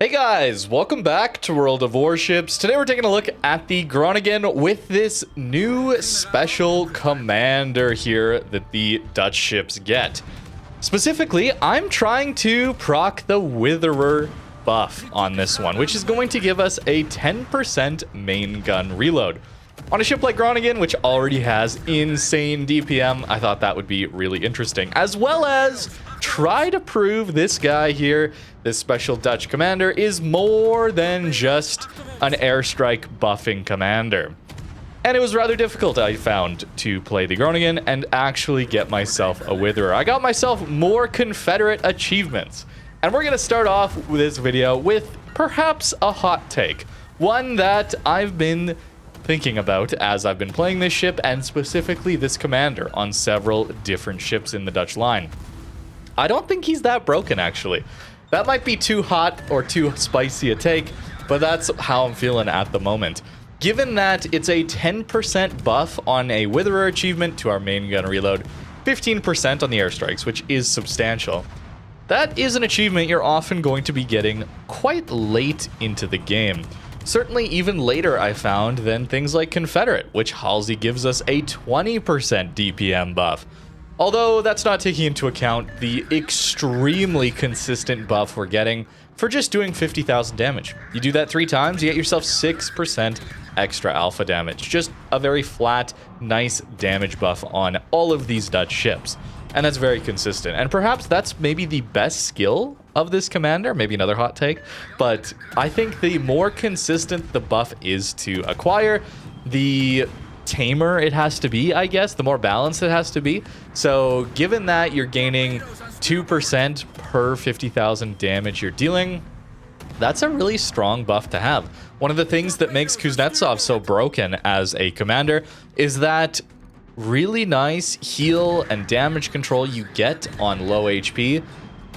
Hey guys, welcome back to World of Warships. Today we're taking a look at the Groningen with this new special commander here that the Dutch ships get. Specifically, I'm trying to proc the Witherer buff on this one, which is going to give us a 10% main gun reload. On a ship like Groningen, which already has insane DPM, I thought that would be really interesting, as well as try to prove this guy here, this special Dutch commander, is more than just an airstrike buffing commander. And it was rather difficult, I found, to play the Groningen and actually get myself a Witherer. I got myself more Confederate achievements. And we're going to start off with this video with perhaps a hot take. One that I've been thinking about as I've been playing this ship, and specifically this commander on several different ships in the Dutch line. I don't think he's that broken, actually. That might be too hot or too spicy a take, but that's how I'm feeling at the moment. Given that it's a 10% buff on a Witherer achievement to our main gun reload, 15% on the airstrikes, which is substantial. That is an achievement you're often going to be getting quite late into the game. Certainly even later, I found, than things like Confederate, which Halsey gives us a 20% DPM buff. Although that's not taking into account the extremely consistent buff we're getting for just doing 50,000 damage. You do that 3 times, you get yourself 6% extra alpha damage. Just a very flat, nice damage buff on all of these Dutch ships. And that's very consistent. And perhaps that's maybe the best skill of this commander, maybe another hot take. But I think the more consistent the buff is to acquire, the tamer it has to be, I guess, the more balanced it has to be. So given that you're gaining 2% per 50,000 damage you're dealing, that's a really strong buff to have. One of the things that makes Kuznetsov so broken as a commander is that really nice heal and damage control you get on low HP.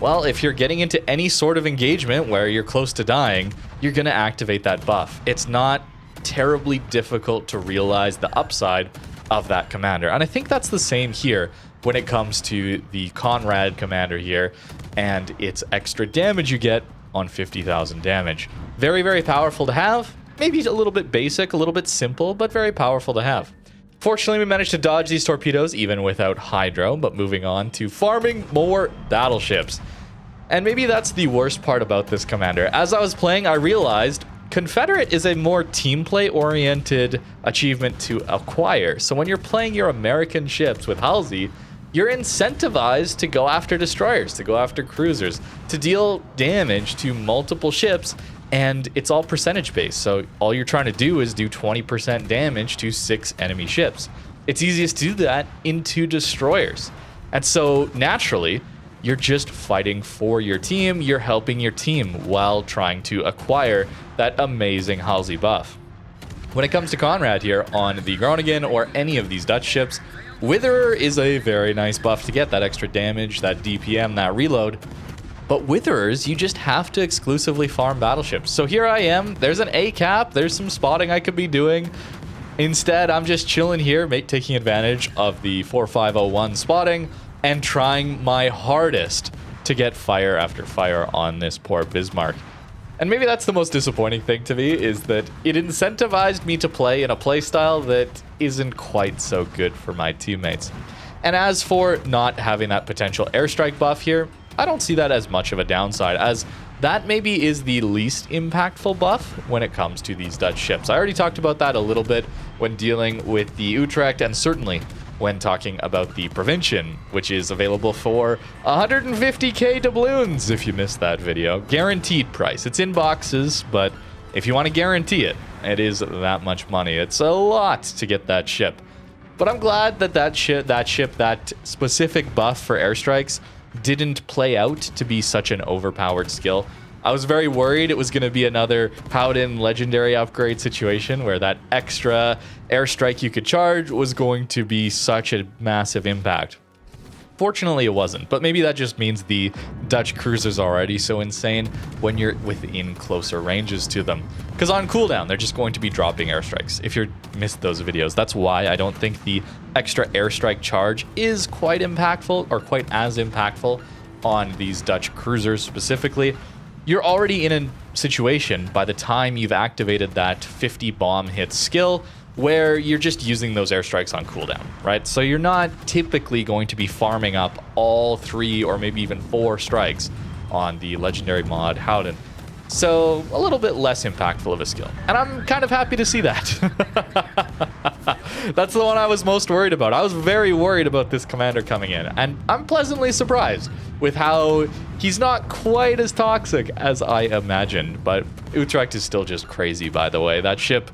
Well, if you're getting into any sort of engagement where you're close to dying, you're going to activate that buff. It's not terribly difficult to realize the upside of that commander. And I think that's the same here when it comes to the Conrad commander here and its extra damage you get on 50,000 damage. Very, very powerful to have. Maybe a little bit basic, a little bit simple, but very powerful to have. Fortunately, we managed to dodge these torpedoes even without Hydro, but moving on to farming more battleships. And maybe that's the worst part about this commander. As I was playing, I realized Confederate is a more team play oriented achievement to acquire. So when you're playing your American ships with Halsey, you're incentivized to go after destroyers, to go after cruisers, to deal damage to multiple ships, and it's all percentage based. So all you're trying to do is do 20% damage to 6 enemy ships. It's easiest to do that into destroyers. And so naturally, you're just fighting for your team, you're helping your team while trying to acquire that amazing Halsey buff. When it comes to Conrad here on the Groningen or any of these Dutch ships, Witherer is a very nice buff to get that extra damage, that DPM, that reload. But Witherers, you just have to exclusively farm battleships. So here I am, there's an A cap, there's some spotting I could be doing. Instead, I'm just chilling here, taking advantage of the 4501 spotting and trying my hardest to get fire after fire on this poor Bismarck. And maybe that's the most disappointing thing to me, is that it incentivized me to play in a playstyle that isn't quite so good for my teammates. And as for not having that potential airstrike buff here, I don't see that as much of a downside, as that maybe is the least impactful buff when it comes to these Dutch ships. I already talked about that a little bit when dealing with the Utrecht, and certainly when talking about the Provincian, which is available for 150k doubloons if you missed that video. Guaranteed price. It's in boxes, but if you want to guarantee it, it is that much money. It's a lot to get that ship. But I'm glad that that specific buff for airstrikes didn't play out to be such an overpowered skill. I was very worried it was going to be another Howden legendary upgrade situation where that extra airstrike you could charge was going to be such a massive impact. Fortunately, it wasn't, but maybe that just means the Dutch cruisers are already so insane when you're within closer ranges to them. Because on cooldown, they're just going to be dropping airstrikes. If you missed those videos, that's why I don't think the extra airstrike charge is quite impactful, or quite as impactful on these Dutch cruisers specifically. You're already in a situation by the time you've activated that 50 bomb hit skill, where you're just using those airstrikes on cooldown, right? So you're not typically going to be farming up all 3 or maybe even 4 strikes on the legendary mod Howden. So a little bit less impactful of a skill. And I'm kind of happy to see that. That's the one I was most worried about. I was very worried about this commander coming in, and I'm pleasantly surprised with how he's not quite as toxic as I imagined. But Utrecht is still just crazy, by the way. That ship,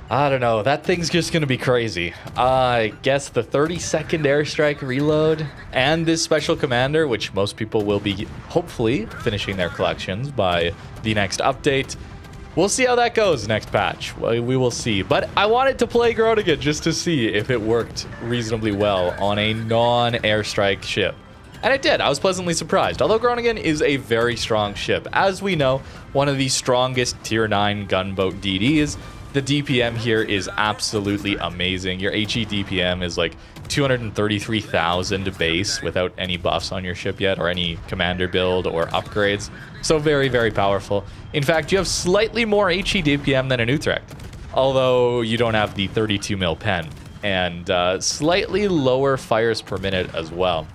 I don't know, that thing's just gonna be crazy. I guess the 30-second airstrike reload and this special commander, which most people will be hopefully finishing their collections by the next update. We'll see how that goes next patch. We will see. But I wanted to play Groningen just to see if it worked reasonably well on a non-airstrike ship. And it did. I was pleasantly surprised. Although Groningen is a very strong ship. As we know, one of the strongest tier 9 gunboat DDs. The DPM here is absolutely amazing. Your HE DPM is like 233,000 base without any buffs on your ship yet, or any commander build or upgrades. So very, very powerful. In fact, you have slightly more HE DPM than an Utrecht, although you don't have the 32 mil pen, and slightly lower fires per minute as well.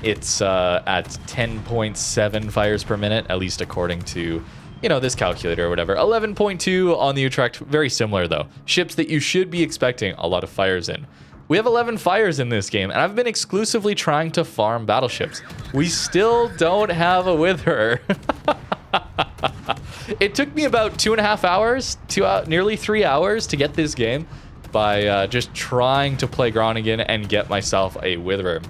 It's at 10.7 fires per minute, at least according to, you know, this calculator or whatever. 11.2 on the Utrecht, very similar though. Ships that you should be expecting a lot of fires in. We have 11 fires in this game, and I've been exclusively trying to farm battleships. We still don't have a Witherer. It took me about 2.5 hours, nearly 3 hours to get this game by just trying to play Groningen and get myself a Witherer.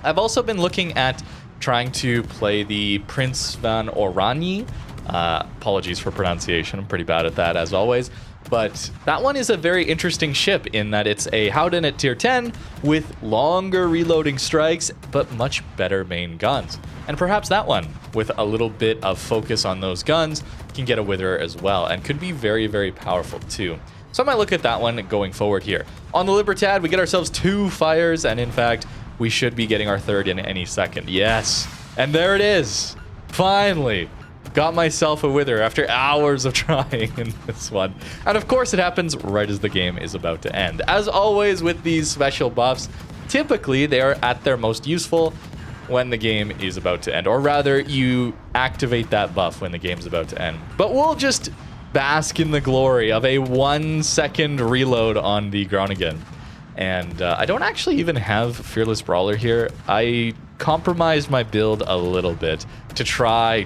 I've also been looking at trying to play the Prince van Oranje. Apologies for pronunciation, I'm pretty bad at that as always. But that one is a very interesting ship in that it's a Howden at tier 10 with longer reloading strikes, but much better main guns. And perhaps that one, with a little bit of focus on those guns, can get a Witherer as well, and could be very, very powerful too. So I might look at that one going forward here. On the Libertad, we get ourselves 2 fires, and in fact, we should be getting our 3rd in any second. Yes, and there it is. Finally. Got myself a Witherer after hours of trying in this one. And of course it happens right as the game is about to end. As always with these special buffs, typically they are at their most useful when the game is about to end. Or rather, you activate that buff when the game's about to end. But we'll just bask in the glory of a 1-second reload on the Groningen. And I don't actually even have Fearless Brawler here. I compromised my build a little bit to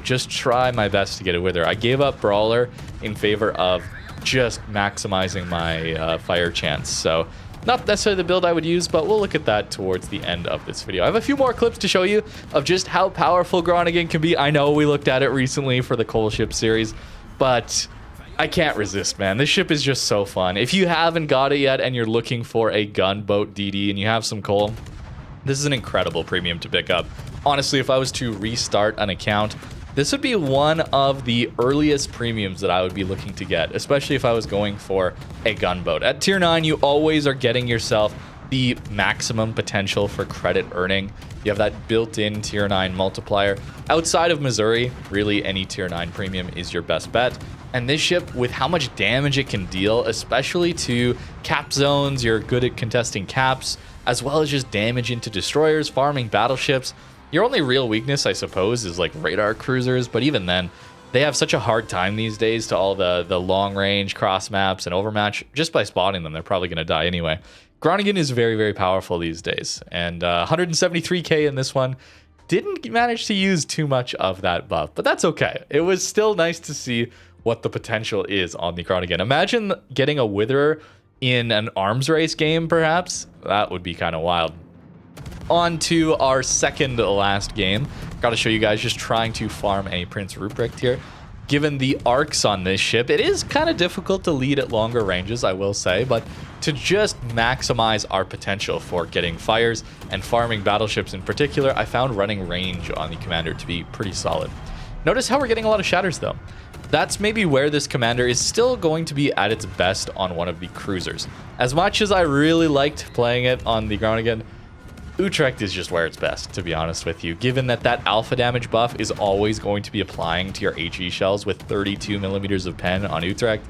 just try my best to get a Wither. I gave up Brawler in favor of just maximizing my fire chance. So not necessarily the build I would use, but we'll look at that towards the end of this video. I have a few more clips to show you of just how powerful Groningen can be. I know we looked at it recently for the Coal Ship series, but I can't resist, man. This ship is just so fun. If you haven't got it yet and you're looking for a gunboat DD and you have some coal, this is an incredible premium to pick up. Honestly, if I was to restart an account, this would be one of the earliest premiums that I would be looking to get, especially if I was going for a gunboat. At tier 9, you always are getting yourself the maximum potential for credit earning. You have that built-in tier 9 multiplier. Outside of Missouri, really any tier 9 premium is your best bet. And this ship, with how much damage it can deal, especially to cap zones, you're good at contesting caps, as well as just damage into destroyers, farming battleships. Your only real weakness, I suppose, is like radar cruisers, but even then, they have such a hard time these days to all the long-range cross maps and overmatch. Just by spotting them, they're probably going to die anyway. Groningen is very, very powerful these days, and 173k in this one. Didn't manage to use too much of that buff, but that's okay. It was still nice to see what the potential is on the Groningen. Imagine getting a Witherer in an arms race game, perhaps. That would be kind of wild. On to our second to last game. Got to show you guys just trying to farm a Prince Ruprecht here. Given the arcs on this ship, it is kind of difficult to lead at longer ranges, I will say, but to just maximize our potential for getting fires and farming battleships in particular, I found running range on the commander to be pretty solid. Notice how we're getting a lot of shatters though. That's maybe where this commander is still going to be at its best on one of the cruisers. As much as I really liked playing it on the Groningen, Utrecht is just where it's best, to be honest with you, given that that alpha damage buff is always going to be applying to your HE shells with 32 millimeters of pen on Utrecht,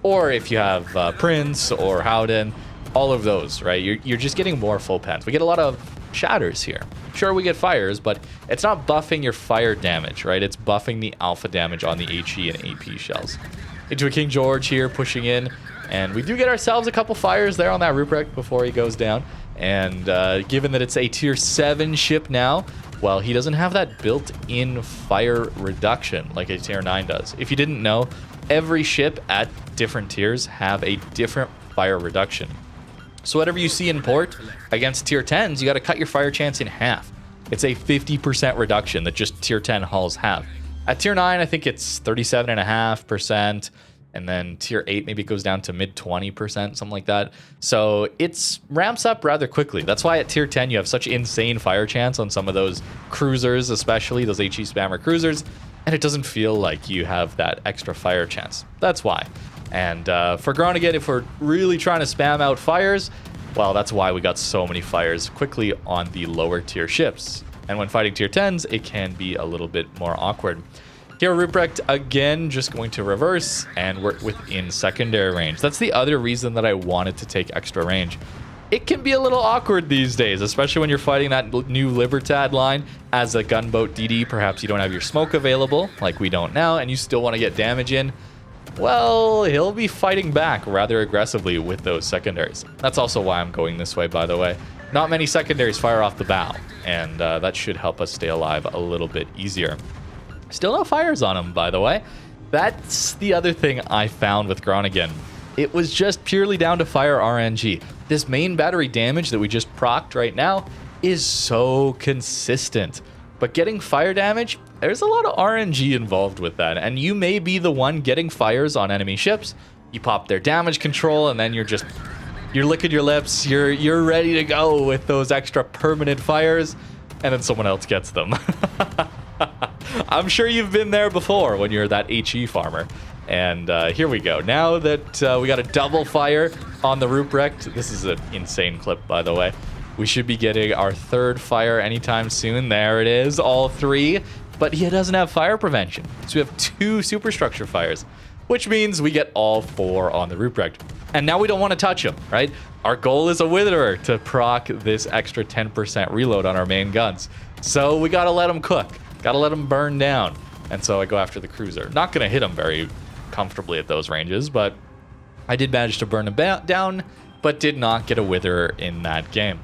or if you have Prince or Howden, all of those, right? You're just getting more full pens. We get a lot of shatters here. Sure, we get fires, but it's not buffing your fire damage, right? It's buffing the alpha damage on the HE and AP shells. Into a King George here, pushing in, and we do get ourselves a couple fires there on that Ruprecht before he goes down. And given that it's a tier 7 ship now, well, he doesn't have that built-in fire reduction like a tier 9 does. If you didn't know, every ship at different tiers have a different fire reduction. So whatever you see in port against tier 10s, you got to cut your fire chance in half. It's a 50% reduction that just tier 10 hulls have. At tier 9, I think it's 37.5%. And then tier 8, maybe it goes down to mid 20%, something like that. So it's ramps up rather quickly. That's why at tier 10, you have such insane fire chance on some of those cruisers, especially those HE spammer cruisers. And it doesn't feel like you have that extra fire chance. That's why. And for Groningen, if we're really trying to spam out fires, well, that's why we got so many fires quickly on the lower tier ships. And when fighting tier 10s, it can be a little bit more awkward. Here, Ruprecht, again, just going to reverse and work within secondary range. That's the other reason that I wanted to take extra range. It can be a little awkward these days, especially when you're fighting that new Libertad line as a gunboat DD. Perhaps you don't have your smoke available, like we don't now, and you still want to get damage in. Well, he'll be fighting back rather aggressively with those secondaries. That's also why I'm going this way, by the way. Not many secondaries fire off the bow, and that should help us stay alive a little bit easier. Still no fires on him, by the way. That's the other thing I found with Groningen. It was just purely down to fire RNG. This main battery damage that we just procced right now is so consistent. But getting fire damage, there's a lot of RNG involved with that. And you may be the one getting fires on enemy ships. You pop their damage control, and then you're licking your lips. You're ready to go with those extra permanent fires, and then someone else gets them. I'm sure you've been there before when you're that HE farmer. And here we go. Now that we got a double fire on the Ruprecht, this is an insane clip, by the way. We should be getting our third fire anytime soon. There it is, all three. But he doesn't have fire prevention. So we have 2 superstructure fires, which means we get all 4 on the Ruprecht. And now we don't want to touch him, right? Our goal is a Witherer to proc this extra 10% reload on our main guns. So we got to let him cook. Got to let him burn down. And so I go after the cruiser. Not going to hit him very comfortably at those ranges, but I did manage to burn him down, but did not get a Witherer in that game.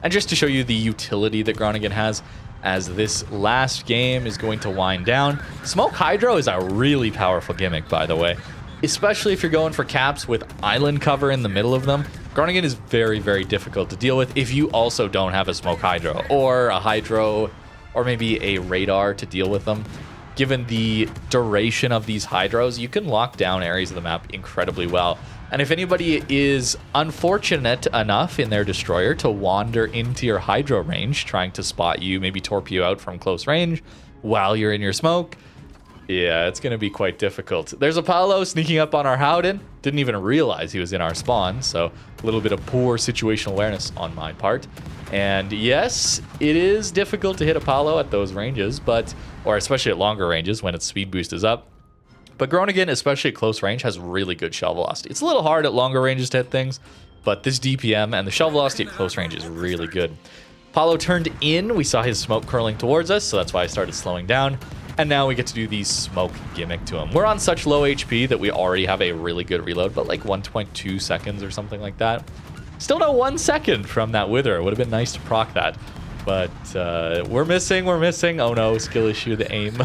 And just to show you the utility that Groningen has, as this last game is going to wind down, Smoke Hydro is a really powerful gimmick, by the way. Especially if you're going for caps with island cover in the middle of them. Groningen is very, very difficult to deal with if you also don't have a Smoke Hydro, or a Hydro, or maybe a radar to deal with them. Given the duration of these Hydros, you can lock down areas of the map incredibly well. And if anybody is unfortunate enough in their destroyer to wander into your Hydro range, trying to spot you, maybe torp you out from close range while you're in your smoke, yeah, it's going to be quite difficult. There's a Paolo sneaking up on our Howden. Didn't even realize he was in our spawn, so a little bit of poor situational awareness on my part. And yes, it is difficult to hit a Paolo at those ranges, or especially at longer ranges when its speed boost is up. But Groningen, especially at close range, has really good shell velocity. It's a little hard at longer ranges to hit things, but this DPM and the shell velocity at close range is really good. Paolo turned in. We saw his smoke curling towards us, so that's why I started slowing down. And now we get to do the smoke gimmick to him. We're on such low HP that we already have a really good reload, but like 1.2 seconds or something like that. Still no 1 second from that Wither. Would have been nice to proc that. But we're missing. Oh no, skill issue, the aim.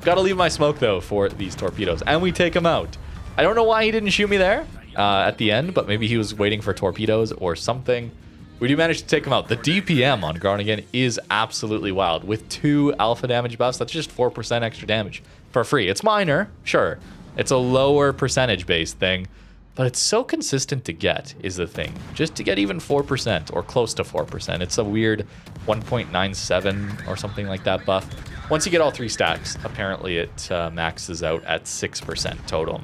Gotta leave my smoke though for these torpedoes. And we take him out. I don't know why he didn't shoot me there at the end, but maybe he was waiting for torpedoes or something. We do manage to take him out. The DPM on Groningen is absolutely wild. With 2 alpha damage buffs, that's just 4% extra damage for free. It's minor, sure. It's a lower percentage-based thing, but it's so consistent to get, is the thing. Just to get even 4% or close to 4%. It's a weird 1.97 or something like that buff. Once you get all 3 stacks, apparently it maxes out at 6% total.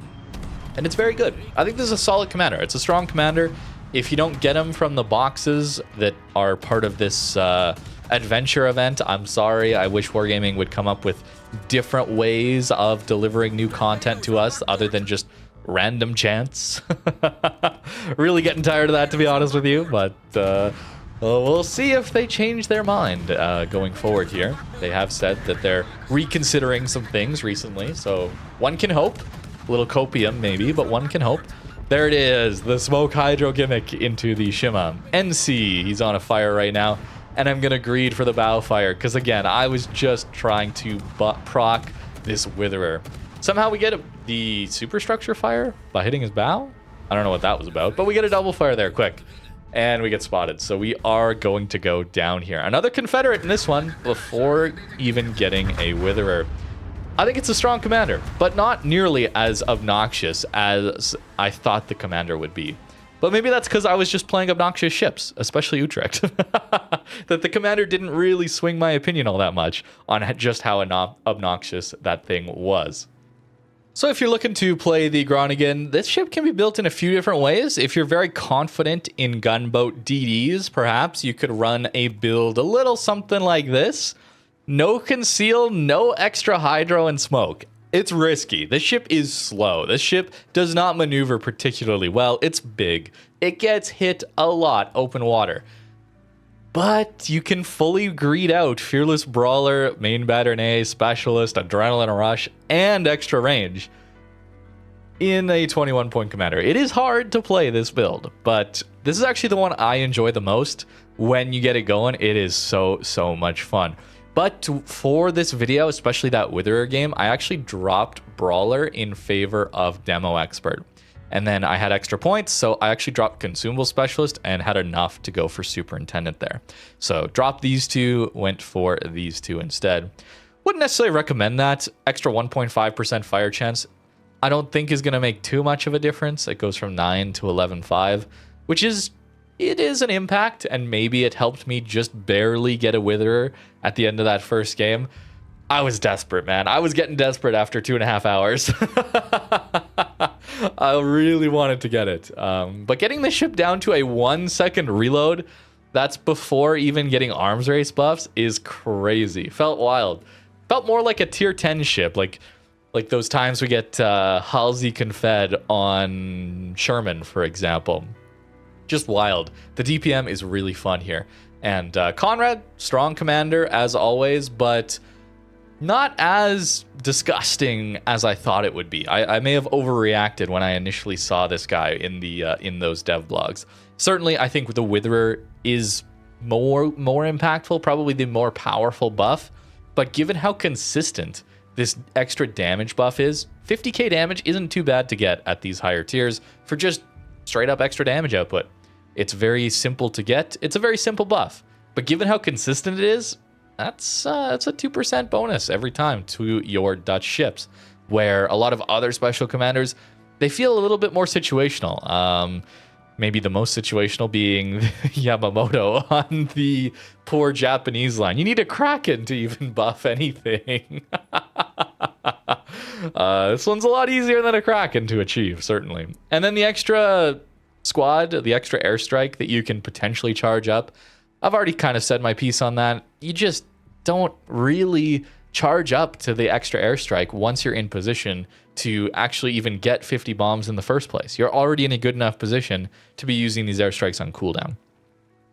And it's very good. I think this is a solid commander. It's a strong commander. If you don't get them from the boxes that are part of this adventure event, I'm sorry. I wish Wargaming would come up with different ways of delivering new content to us other than just random chance. Really getting tired of that, to be honest with you, but we'll see if they change their mind going forward here. They have said that they're reconsidering some things recently, so one can hope. A little copium maybe, but one can hope. There it is, the smoke hydro gimmick into the Shima. NC, he's on a fire right now, and I'm gonna greed for the bow fire, because again, I was just trying to proc this Witherer. Somehow we get the superstructure fire by hitting his bow? I don't know what that was about, but we get a double fire there quick. And we get spotted, so we are going to go down here. Another Confederate in this one before even getting a Witherer. I think it's a strong commander, but not nearly as obnoxious as I thought the commander would be. But maybe that's because I was just playing obnoxious ships, especially Utrecht. That the commander didn't really swing my opinion all that much on just how obnoxious that thing was. So if you're looking to play the Groningen, this ship can be built in a few different ways. If you're very confident in gunboat DDs, perhaps you could run a build a little something like this. No conceal, no extra hydro and smoke. It's risky. This ship is slow. This ship does not maneuver particularly well. It's big. It gets hit a lot open water. But you can fully greed out Fearless Brawler, Main Batternay, Specialist, Adrenaline Rush, and extra range in a 21-point commander. It is hard to play this build, but this is actually the one I enjoy the most. When you get it going, it is so much fun. But for this video, especially that Witherer game, I actually dropped Brawler in favor of Demo Expert. And then I had extra points, so I actually dropped Consumable Specialist and had enough to go for Superintendent there. So dropped these two, went for these two instead. Wouldn't necessarily recommend that. Extra 1.5% fire chance, I don't think is going to make too much of a difference. It goes from 9 to 11.5, which is, it is an impact, and maybe it helped me just barely get a Witherer at the end of that first game. I was desperate, man. I was getting desperate after 2.5 hours. I really wanted to get it. But getting the ship down to a 1-second reload, that's before even getting arms race buffs, is crazy. Felt wild. Felt more like a tier 10 ship, like those times we get Halsey Confed on Sherman, for example. Just wild. The DPM is really fun here. And Conrad, strong commander as always, but not as disgusting as I thought it would be. I may have overreacted when I initially saw this guy in those dev blogs. Certainly, I think the Witherer is more impactful, probably the more powerful buff. But given how consistent this extra damage buff is, 50k damage isn't too bad to get at these higher tiers for just straight up extra damage output. It's very simple to get. It's a very simple buff. But given how consistent it is, that's a 2% bonus every time to your Dutch ships, where a lot of other special commanders, they feel a little bit more situational. Maybe the most situational being Yamamoto on the poor Japanese line. You need a Kraken to even buff anything. This one's a lot easier than a Kraken to achieve, certainly. And then the extra squad, the extra airstrike that you can potentially charge up, I've already kind of said my piece on that. You just don't really charge up to the extra airstrike once you're in position to actually even get 50 bombs in the first place. You're already in a good enough position to be using these airstrikes on cooldown.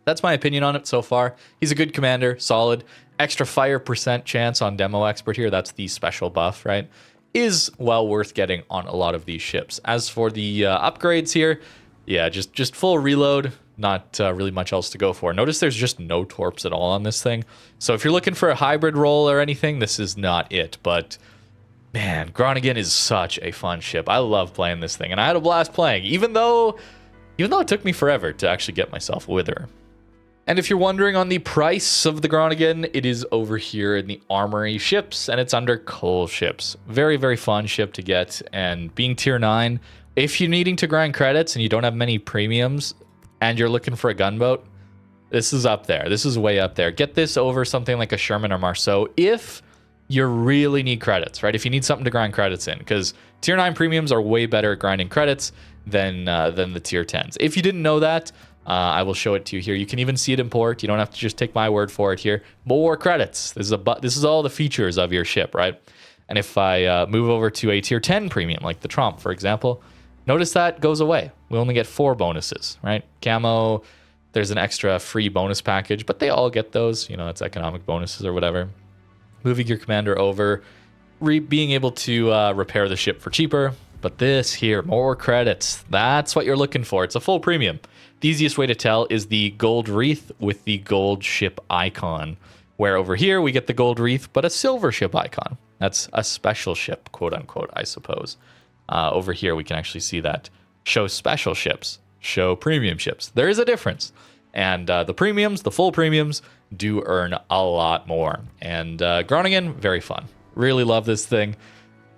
That's my opinion on it so far. He's a good commander, solid. Extra fire percent chance on Demo Expert here, that's the special buff, right? Is well worth getting on a lot of these ships. As for the upgrades here, yeah, just full reload. Not really much else to go for. Notice there's just no torps at all on this thing. So if you're looking for a hybrid role or anything, this is not it. But man, Groningen is such a fun ship. I love playing this thing, and I had a blast playing, even though it took me forever to actually get myself a Witherer. And if you're wondering on the price of the Groningen, it is over here in the Armory ships, and it's under coal ships. Very, very fun ship to get, and being tier 9, if you're needing to grind credits and you don't have many premiums, and you're looking for a gunboat, this is up there. This is way up there. Get this over something like a Sherman or Marceau if you really need credits, right? If you need something to grind credits in, because tier 9 premiums are way better at grinding credits than the tier 10s. If you didn't know that, I will show it to you here. You can even see it in port. You don't have to just take my word for it here. More credits. This is all the features of your ship, right? And if I move over to a tier 10 premium, like the Trump, for example, notice that goes away. We only get 4 bonuses, right? Camo, there's an extra free bonus package, but they all get those. You know, it's economic bonuses or whatever. Moving your commander over, being able to repair the ship for cheaper. But this here, more credits. That's what you're looking for. It's a full premium. The easiest way to tell is the gold wreath with the gold ship icon, where over here we get the gold wreath, but a silver ship icon. That's a special ship, quote unquote, I suppose. Over here, we can actually see that show special ships, show premium ships. There is a difference. And the premiums, the full premiums, do earn a lot more. And Groningen, very fun. Really love this thing.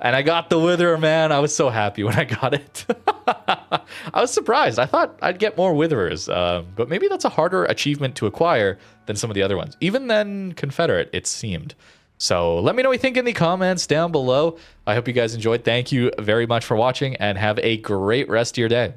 And I got the Witherer, man. I was so happy when I got it. I was surprised. I thought I'd get more Witherers. But maybe that's a harder achievement to acquire than some of the other ones. Even than Confederate, it seemed. So let me know what you think in the comments down below. I hope you guys enjoyed. Thank you very much for watching, and have a great rest of your day.